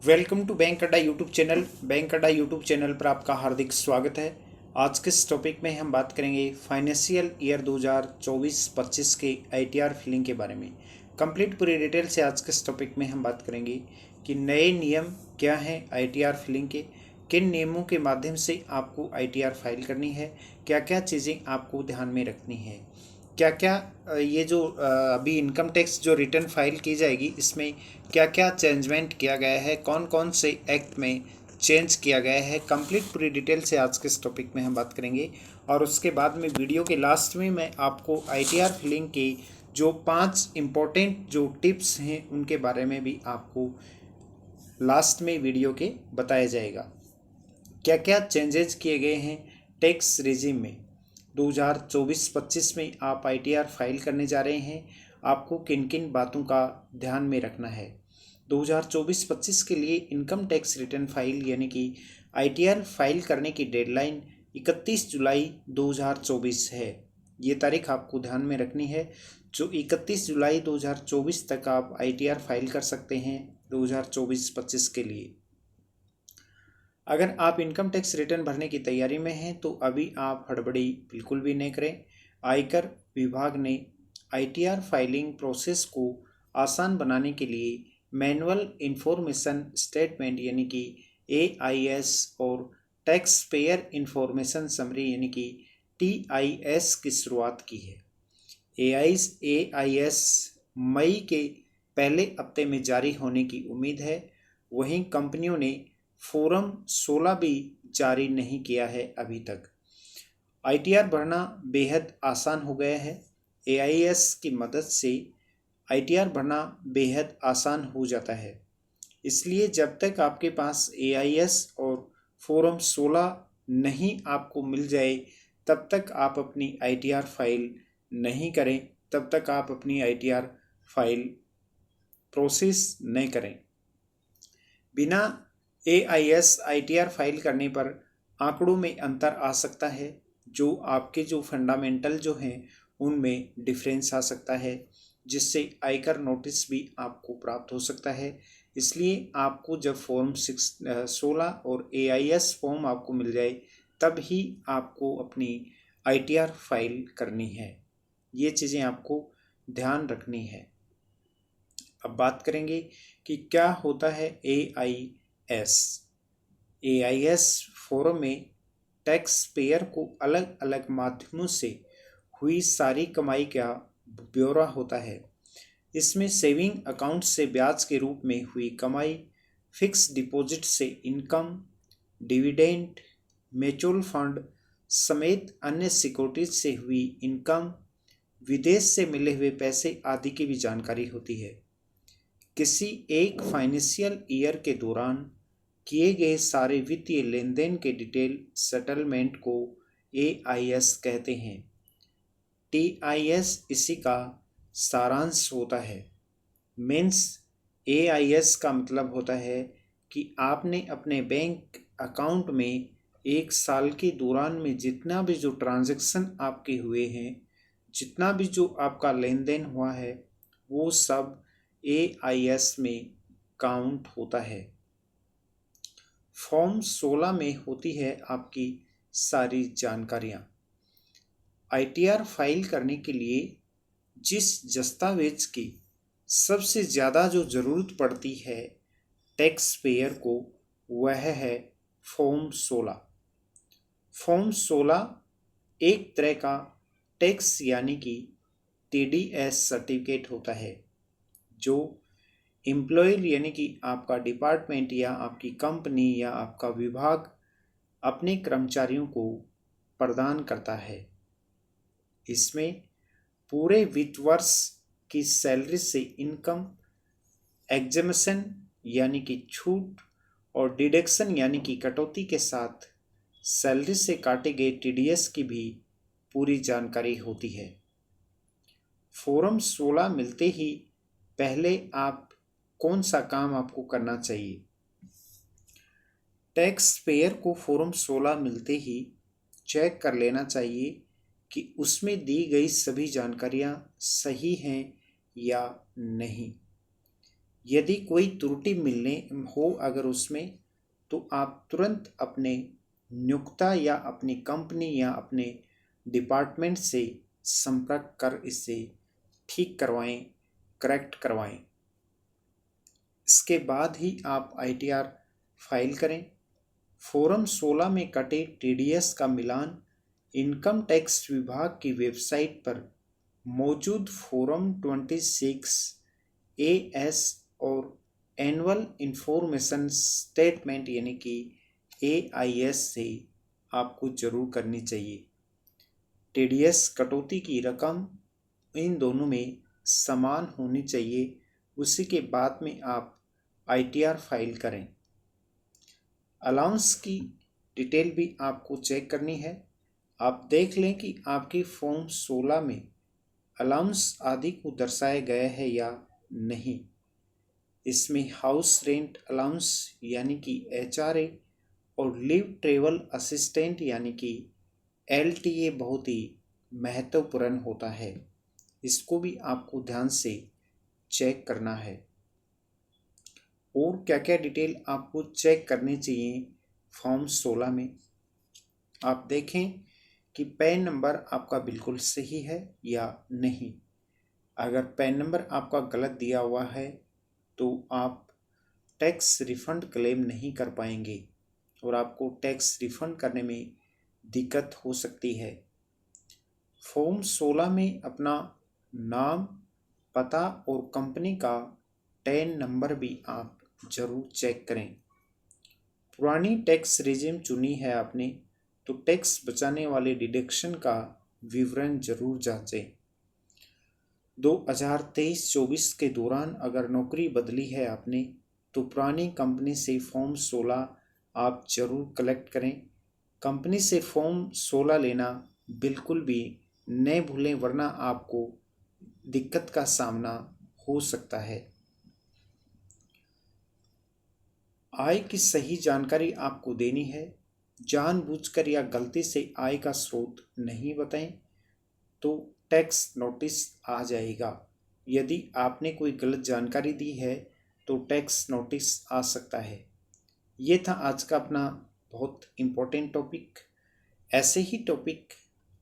Welcome to bank अड्डा YouTube channel. Bank अड्डा YouTube channel पर आपका हार्दिक स्वागत है। आज के इस टॉपिक में हम बात करेंगे फाइनेंशियल ईयर 2024-25 के आईटीआर फिलिंग के बारे में। कंप्लीट पूरी डिटेल से आज के इस टॉपिक में हम बात करेंगे कि नए नियम क्या हैं आईटीआर फिलिंग के, किन नियमों के माध्यम से आपको आईटीआर फाइल करनी है, क्या क्या चीज़ें आपको ध्यान में रखनी है, क्या क्या ये जो अभी इनकम टैक्स जो रिटर्न फाइल की जाएगी इसमें क्या क्या चेंजमेंट किया गया है, कौन कौन से एक्ट में चेंज किया गया है। कंप्लीट पूरी डिटेल से आज के इस टॉपिक में हम बात करेंगे। और उसके बाद में वीडियो के लास्ट में मैं आपको आईटीआर फिलिंग के जो 5 इम्पोर्टेंट जो टिप्स हैं उनके बारे में भी आपको लास्ट में वीडियो के बताया जाएगा। क्या क्या चेंजेस किए गए हैं टैक्स रेजिम में 2024-25 में आप आईटीआर फाइल करने जा रहे हैं, आपको किन किन बातों का ध्यान में रखना है। 2024-25 के लिए इनकम टैक्स रिटर्न फाइल यानी कि आईटीआर फाइल करने की डेडलाइन 31 जुलाई 2024 है। ये तारीख आपको ध्यान में रखनी है। जो 31 जुलाई 2024 तक आप आईटीआर फाइल कर सकते हैं 2024-25 के लिए। अगर आप इनकम टैक्स रिटर्न भरने की तैयारी में हैं तो अभी आप हड़बड़ी बिल्कुल भी नहीं करें। आयकर विभाग ने आईटीआर फाइलिंग प्रोसेस को आसान बनाने के लिए मैनुअल इंफॉर्मेशन स्टेटमेंट यानी कि एआईएस और टैक्स पेयर इंफॉर्मेशन समरी यानी कि टीआईएस की शुरुआत की है। एआईएस मई के पहले हफ्ते में जारी होने की उम्मीद है। वहीं कंपनियों ने फॉर्म 16 भी जारी नहीं किया है अभी तक। आईटीआर भरना बेहद आसान हो गया है। एआईएस की मदद से आईटीआर भरना बेहद आसान हो जाता है। इसलिए जब तक आपके पास एआईएस और फॉर्म 16 नहीं आपको मिल जाए तब तक आप अपनी आईटीआर फाइल नहीं करें, तब तक आप अपनी आईटीआर फाइल प्रोसेस नहीं करें। बिना एआईएस आईटीआर फाइल करने पर आंकड़ों में अंतर आ सकता है। जो आपके जो फंडामेंटल जो हैं उनमें डिफरेंस आ सकता है, जिससे आयकर नोटिस भी आपको प्राप्त हो सकता है। इसलिए आपको जब फॉर्म 16 और एआईएस फॉर्म आपको मिल जाए तब ही आपको अपनी आईटीआर फाइल करनी है। ये चीज़ें आपको ध्यान रखनी है। अब बात करेंगे कि क्या होता है एआईएस फॉर्म में टैक्स पेयर को अलग अलग माध्यमों से हुई सारी कमाई का ब्यौरा होता है। इसमें सेविंग अकाउंट से ब्याज के रूप में हुई कमाई, फिक्स डिपॉजिट से इनकम, डिविडेंड, म्यूचुअल फंड समेत अन्य सिक्योरिटीज से हुई इनकम, विदेश से मिले हुए पैसे आदि की भी जानकारी होती है। किसी एक फाइनेंशियल ईयर के दौरान किए गए सारे वित्तीय लेन देन के डिटेल सेटलमेंट को एआईएस कहते हैं। टीआईएस इसी का सारांश होता है। मीन्स एआईएस का मतलब होता है कि आपने अपने बैंक अकाउंट में एक साल के दौरान में जितना भी जो ट्रांजैक्शन आपके हुए हैं, जितना भी जो आपका लेन देन हुआ है, वो सब एआईएस में काउंट होता है। फॉर्म 16 में होती है आपकी सारी जानकारियाँ। आईटीआर फाइल करने के लिए जिस दस्तावेज की सबसे ज़्यादा जो ज़रूरत पड़ती है टैक्स पेयर को, वह है फॉर्म 16। फॉर्म 16 एक तरह का टैक्स यानी कि टीडीएस सर्टिफिकेट होता है जो एम्प्लॉयर यानी कि आपका डिपार्टमेंट या आपकी कंपनी या आपका विभाग अपने कर्मचारियों को प्रदान करता है। इसमें पूरे वित्त वर्ष की सैलरी से इनकम, एग्जम्पशन यानी कि छूट और डिडक्शन यानी कि कटौती के साथ सैलरी से काटे गए टीडीएस की भी पूरी जानकारी होती है। फॉर्म 16 मिलते ही पहले आप कौन सा काम आपको करना चाहिए। टैक्स पेयर को फॉर्म 16 मिलते ही चेक कर लेना चाहिए कि उसमें दी गई सभी जानकारियां सही हैं या नहीं। यदि कोई त्रुटि मिलने हो अगर उसमें, तो आप तुरंत अपने नियोक्ता या अपनी कंपनी या अपने डिपार्टमेंट से संपर्क कर इसे ठीक करवाएं, करेक्ट करवाएं। इसके बाद ही आप आईटीआर फाइल करें। फॉर्म 16 में कटे टीडीएस का मिलान इनकम टैक्स विभाग की वेबसाइट पर मौजूद फॉर्म 26 एएस और एनुअल इंफॉर्मेशन स्टेटमेंट यानी कि एआईएस से आपको जरूर करनी चाहिए। टीडीएस कटौती की रकम इन दोनों में समान होनी चाहिए। उसी के बाद में आप आईटीआर फाइल करें। अलाउंस की डिटेल भी आपको चेक करनी है। आप देख लें कि आपकी फॉर्म 16 में अलाउंस आदि को दर्शाया गया है या नहीं। इसमें हाउस रेंट अलाउंस यानी कि एचआरए और लीव ट्रेवल असिस्टेंट यानी कि एलटीए बहुत ही महत्वपूर्ण होता है। इसको भी आपको ध्यान से चेक करना है। और क्या क्या डिटेल आपको चेक करनी चाहिए फॉर्म 16 में, आप देखें कि पैन नंबर आपका बिल्कुल सही है या नहीं। अगर पैन नंबर आपका गलत दिया हुआ है तो आप टैक्स रिफंड क्लेम नहीं कर पाएंगे और आपको टैक्स रिफंड करने में दिक्कत हो सकती है। फॉर्म 16 में अपना नाम, पता और कंपनी का टैन नंबर भी आप जरूर चेक करें। पुरानी टैक्स रेजिम चुनी है आपने तो टैक्स बचाने वाले डिडक्शन का विवरण जरूर जांचें। 2023-24 के दौरान अगर नौकरी बदली है आपने तो पुरानी कंपनी से फॉर्म 16 आप जरूर कलेक्ट करें। कंपनी से फॉर्म 16 लेना बिल्कुल भी न भूलें, वरना आपको दिक्कत का सामना हो सकता है। आय की सही जानकारी आपको देनी है। जानबूझकर या गलती से आय का स्रोत नहीं बताएं तो टैक्स नोटिस आ जाएगा। यदि आपने कोई गलत जानकारी दी है तो टैक्स नोटिस आ सकता है। ये था आज का अपना बहुत इम्पोर्टेंट टॉपिक। ऐसे ही टॉपिक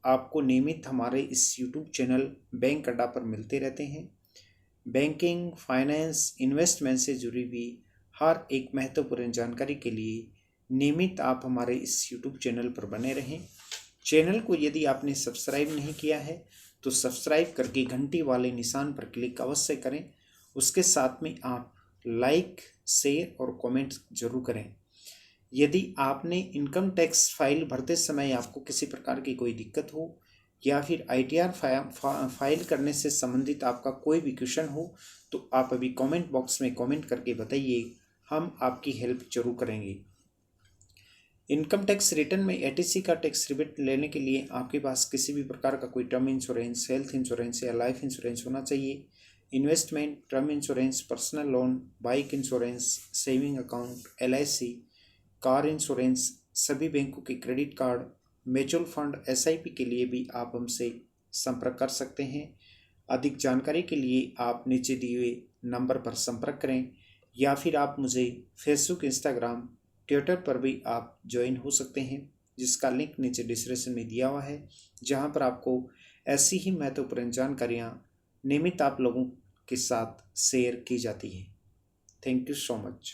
आपको नियमित हमारे इस यूट्यूब चैनल बैंक अड्डा पर मिलते रहते हैं। बैंकिंग, फाइनेंस, इन्वेस्टमेंट से जुड़ी हुई हर एक महत्वपूर्ण जानकारी के लिए नियमित आप हमारे इस यूट्यूब चैनल पर बने रहें। चैनल को यदि आपने सब्सक्राइब नहीं किया है तो सब्सक्राइब करके घंटी वाले निशान पर क्लिक अवश्य करें। उसके साथ में आप लाइक, शेयर और कमेंट जरूर करें। यदि आपने इनकम टैक्स फाइल भरते समय आपको किसी प्रकार की कोई दिक्कत हो या फिर आईटीआर फाइल करने से संबंधित आपका कोई भी क्वेश्चन हो तो आप अभी कमेंट बॉक्स में कमेंट करके बताइए, हम आपकी हेल्प जरूर करेंगे। इनकम टैक्स रिटर्न में एटीसी का टैक्स रिबेट लेने के लिए आपके पास किसी भी प्रकार का कोई टर्म इंश्योरेंस, हेल्थ इंश्योरेंस या लाइफ इंश्योरेंस होना चाहिए। Investment, term insurance, personal loan, bike insurance, saving account, LIC, car insurance, सभी बैंकों के credit card, mutual fund, SIP के लिए भी आप हमसे संपर्क कर सकते हैं। अधिक जानकारी के लिए आप नीचे दिए हुए नंबर पर संपर्क करें या फिर आप मुझे फेसबुक, इंस्टाग्राम, ट्विटर पर भी आप ज्वाइन हो सकते हैं, जिसका लिंक नीचे डिस्क्रिप्शन में दिया हुआ है, जहां पर आपको ऐसी ही महत्वपूर्ण जानकारियां नियमित आप लोगों के साथ शेयर की जाती हैं। Thank you so much.